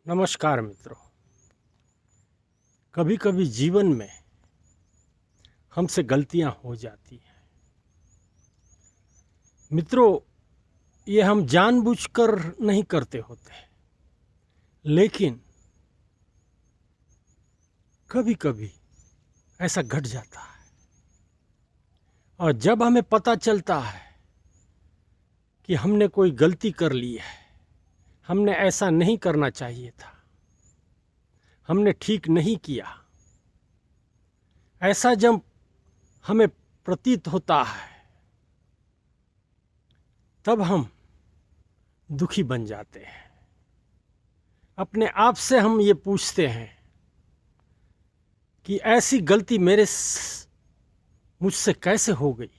नमस्कार मित्रों। कभी कभी जीवन में हमसे गलतियां हो जाती हैं मित्रों। ये हम जानबूझकर नहीं करते होते, लेकिन कभी कभी ऐसा घट जाता है। और जब हमें पता चलता है कि हमने कोई गलती कर ली है, हमने ऐसा नहीं करना चाहिए था, हमने ठीक नहीं किया, ऐसा जब हमें प्रतीत होता है, तब हम दुखी बन जाते हैं। अपने आप से हम ये पूछते हैं कि ऐसी गलती मुझसे कैसे हो गई।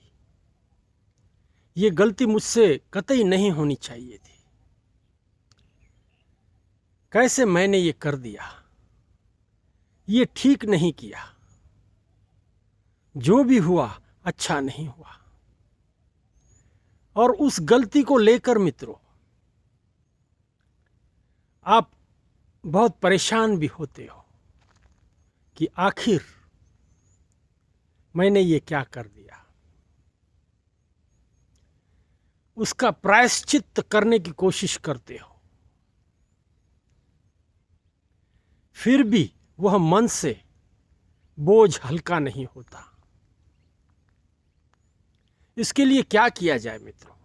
ये गलती मुझसे कतई नहीं होनी चाहिए थी। कैसे मैंने ये कर दिया, ये ठीक नहीं किया, जो भी हुआ अच्छा नहीं हुआ। और उस गलती को लेकर मित्रों आप बहुत परेशान भी होते हो कि आखिर मैंने ये क्या कर दिया। उसका प्रायश्चित करने की कोशिश करते हो, फिर भी वह मन से बोझ हल्का नहीं होता। इसके लिए क्या किया जाए मित्रों?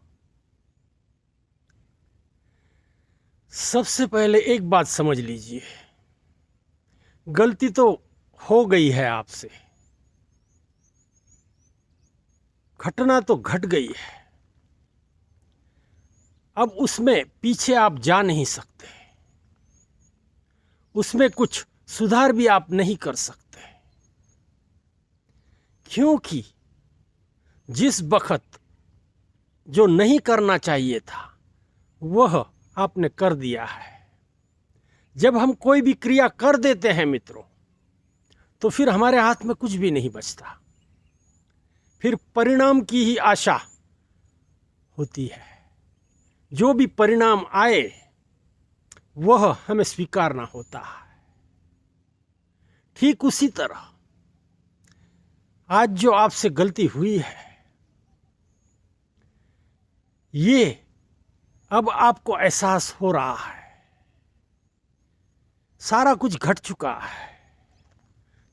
सबसे पहले एक बात समझ लीजिए, गलती तो हो गई है आपसे, घटना तो घट गई है। अब उसमें पीछे आप जा नहीं सकते, उसमें कुछ सुधार भी आप नहीं कर सकते, क्योंकि जिस वक्त जो नहीं करना चाहिए था वह आपने कर दिया है। जब हम कोई भी क्रिया कर देते हैं मित्रों, तो फिर हमारे हाथ में कुछ भी नहीं बचता, फिर परिणाम की ही आशा होती है। जो भी परिणाम आए वह हमें स्वीकारना होता है। ठीक उसी तरह आज जो आपसे गलती हुई है, ये अब आपको एहसास हो रहा है, सारा कुछ घट चुका है,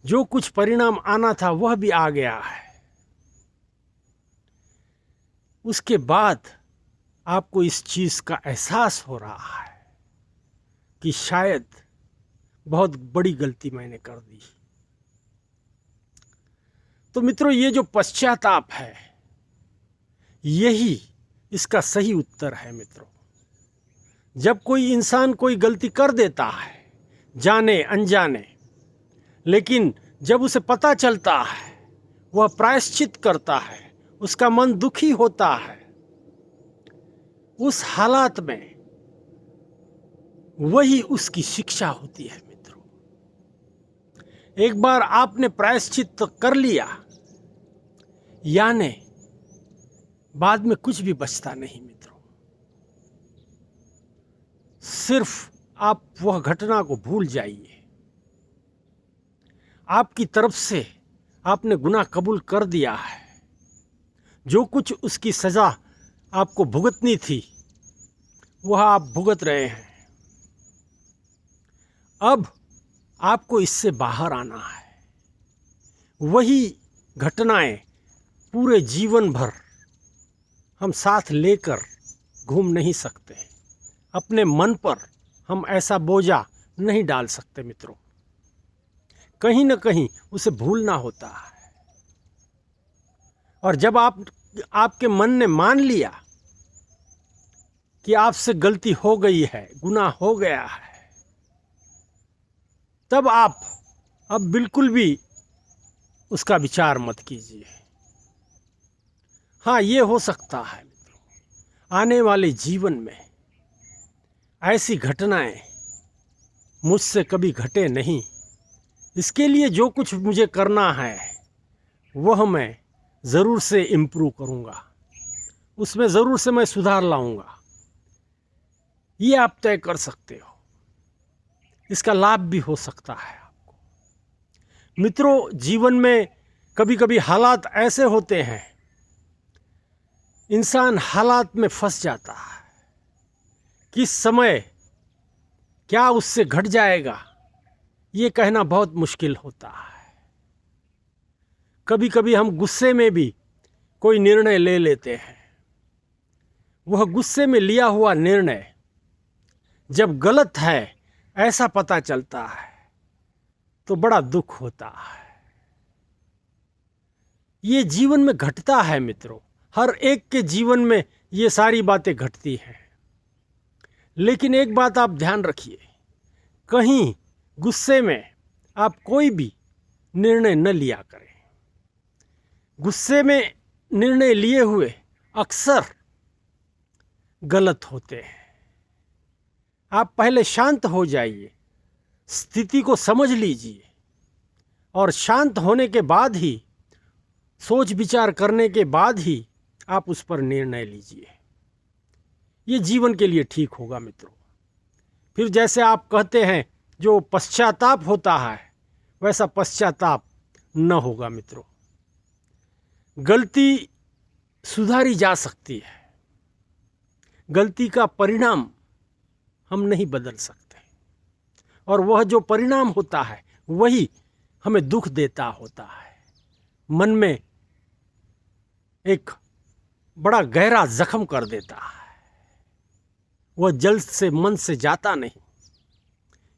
जो कुछ परिणाम आना था वह भी आ गया है। उसके बाद आपको इस चीज का एहसास हो रहा है कि शायद बहुत बड़ी गलती मैंने कर दी। तो मित्रों, ये जो पश्चाताप है, यही इसका सही उत्तर है मित्रों। जब कोई इंसान कोई गलती कर देता है, जाने अनजाने, लेकिन जब उसे पता चलता है, वह प्रायश्चित करता है, उसका मन दुखी होता है, उस हालात में वही उसकी शिक्षा होती है मित्रों। एक बार आपने प्रायश्चित कर लिया, यानी बाद में कुछ भी बचता नहीं मित्रों। सिर्फ आप वह घटना को भूल जाइए। आपकी तरफ से आपने गुनाह कबूल कर दिया है, जो कुछ उसकी सजा आपको भुगतनी थी वह आप भुगत रहे हैं। अब आपको इससे बाहर आना है। वही घटनाएं पूरे जीवन भर हम साथ लेकर घूम नहीं सकते। अपने मन पर हम ऐसा बोझा नहीं डाल सकते मित्रों। कहीं न कहीं उसे भूलना होता है। और जब आपके मन ने मान लिया कि आपसे गलती हो गई है, गुनाह हो गया है, तब आप अब बिल्कुल भी उसका विचार मत कीजिए। हाँ, ये हो सकता है मित्रों, आने वाले जीवन में ऐसी घटनाएं मुझसे कभी घटे नहीं। इसके लिए जो कुछ मुझे करना है वह मैं ज़रूर से इम्प्रूव करूँगा, उसमें ज़रूर से मैं सुधार लाऊंगा। ये आप तय कर सकते हो। इसका लाभ भी हो सकता है आपको। मित्रों, जीवन में कभी कभी हालात ऐसे होते हैं, इंसान हालात में फंस जाता है। किस समय क्या उससे घट जाएगा ये कहना बहुत मुश्किल होता है। कभी कभी हम गुस्से में भी कोई निर्णय ले लेते हैं। वह गुस्से में लिया हुआ निर्णय जब गलत है ऐसा पता चलता है तो बड़ा दुख होता है। ये जीवन में घटता है मित्रों, हर एक के जीवन में ये सारी बातें घटती हैं। लेकिन एक बात आप ध्यान रखिए, कहीं गुस्से में आप कोई भी निर्णय न लिया करें। गुस्से में निर्णय लिए हुए अक्सर गलत होते हैं। आप पहले शांत हो जाइए, स्थिति को समझ लीजिए और शांत होने के बाद ही, सोच विचार करने के बाद ही आप उस पर निर्णय लीजिए। ये जीवन के लिए ठीक होगा मित्रों। फिर जैसे आप कहते हैं जो पश्चाताप होता है वैसा पश्चाताप न होगा मित्रों। गलती सुधारी जा सकती है, गलती का परिणाम हम नहीं बदल सकते, और वह जो परिणाम होता है वही हमें दुख देता होता है, मन में एक बड़ा गहरा जख्म कर देता है, वह जल्द से मन से जाता नहीं।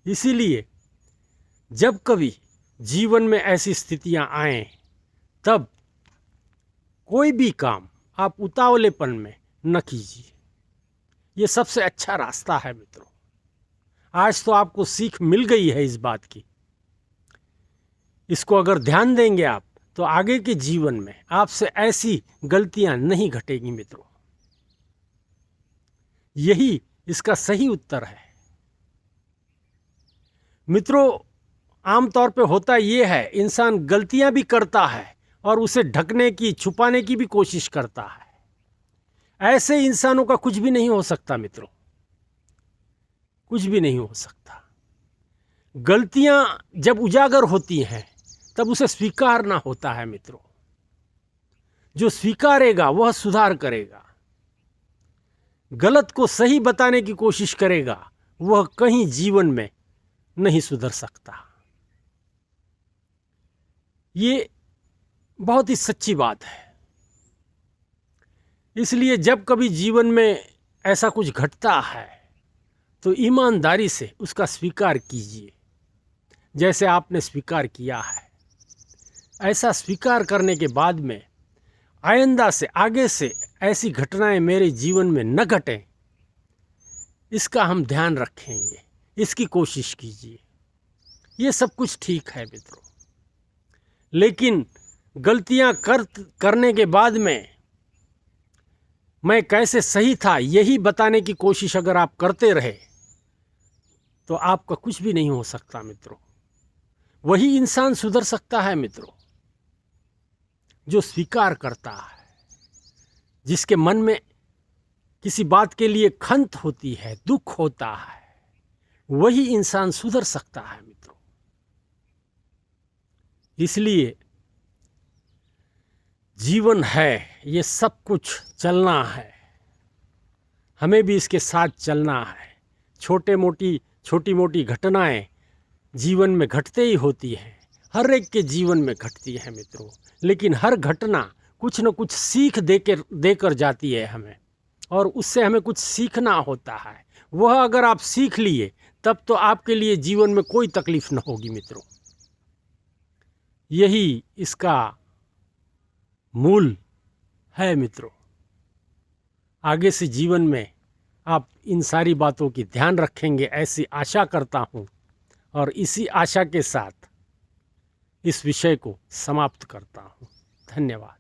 इसीलिए जब कभी जीवन में ऐसी स्थितियां आएं तब कोई भी काम आप उतावलेपन में न कीजिए। ये सबसे अच्छा रास्ता है मित्रों। आज तो आपको सीख मिल गई है इस बात की। इसको अगर ध्यान देंगे आप तो आगे के जीवन में आपसे ऐसी गलतियां नहीं घटेगी मित्रों। यही इसका सही उत्तर है मित्रों। आमतौर पे होता ये है, इंसान गलतियां भी करता है और उसे ढकने की, छुपाने की भी कोशिश करता है। ऐसे इंसानों का कुछ भी नहीं हो सकता मित्रों, कुछ भी नहीं हो सकता। गलतियां जब उजागर होती हैं तब उसे स्वीकारना होता है मित्रों। जो स्वीकारेगा वह सुधार करेगा, गलत को सही बताने की कोशिश करेगा, वह कहीं जीवन में नहीं सुधर सकता। ये बहुत ही सच्ची बात है। इसलिए जब कभी जीवन में ऐसा कुछ घटता है तो ईमानदारी से उसका स्वीकार कीजिए, जैसे आपने स्वीकार किया है। ऐसा स्वीकार करने के बाद में आइंदा से, आगे से ऐसी घटनाएं मेरे जीवन में न घटें, इसका हम ध्यान रखेंगे, इसकी कोशिश कीजिए। ये सब कुछ ठीक है मित्रों। लेकिन गलतियां करने के बाद में मैं कैसे सही था यही बताने की कोशिश अगर आप करते रहे तो आपका कुछ भी नहीं हो सकता मित्रों। वही इंसान सुधर सकता है मित्रों जो स्वीकार करता है, जिसके मन में किसी बात के लिए खंत होती है, दुख होता है, वही इंसान सुधर सकता है मित्रों। इसलिए जीवन है, ये सब कुछ चलना है, हमें भी इसके साथ चलना है। छोटी मोटी घटनाएं जीवन में घटते ही होती हैं, हर एक के जीवन में घटती है मित्रों। लेकिन हर घटना कुछ न कुछ सीख देकर जाती है हमें, और उससे हमें कुछ सीखना होता है। वह अगर आप सीख लिए तब तो आपके लिए जीवन में कोई तकलीफ न होगी मित्रों। यही इसका मूल है मित्रों। आगे से जीवन में आप इन सारी बातों की ध्यान रखेंगे ऐसी आशा करता हूँ, और इसी आशा के साथ इस विषय को समाप्त करता हूँ। धन्यवाद।